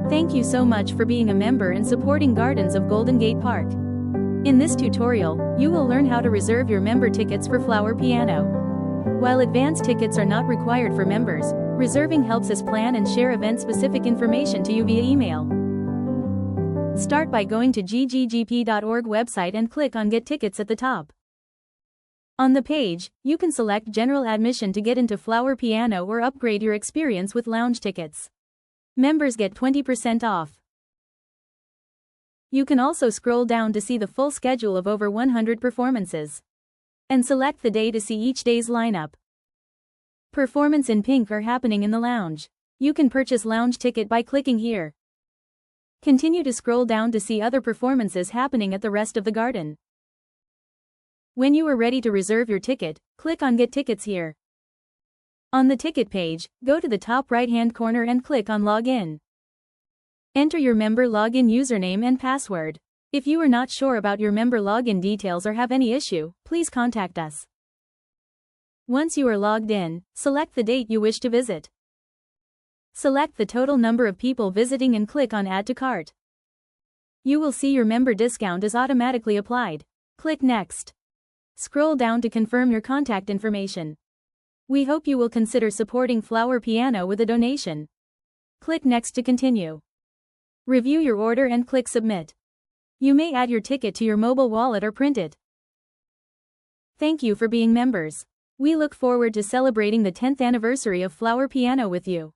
Thank you so much for being a member and supporting Gardens of Golden Gate Park. In this tutorial, you will learn how to reserve your member tickets for Flower Piano. While advance tickets are not required for members, reserving helps us plan and share event-specific information to you via email. Start by going to gggp.org website and click on Get Tickets at the top. On the page, you can select General Admission to get into Flower Piano or upgrade your experience with lounge tickets. Members get 20% off. You can also scroll down to see the full schedule of over 100 performances. And select the day to see each day's lineup. Performance in pink are happening in the lounge. You can purchase lounge ticket by clicking here. Continue to scroll down to see other performances happening at the rest of the garden. When you are ready to reserve your ticket, click on Get Tickets here. On the ticket page, go to the top right-hand corner and click on Login. Enter your member login username and password. If you are not sure about your member login details or have any issue, please contact us. Once you are logged in, select the date you wish to visit. Select the total number of people visiting and click on Add to Cart. You will see your member discount is automatically applied. Click Next. Scroll down to confirm your contact information. We hope you will consider supporting Flower Piano with a donation. Click Next to continue. Review your order and click Submit. You may add your ticket to your mobile wallet or print it. Thank you for being members. We look forward to celebrating the 10th anniversary of Flower Piano with you.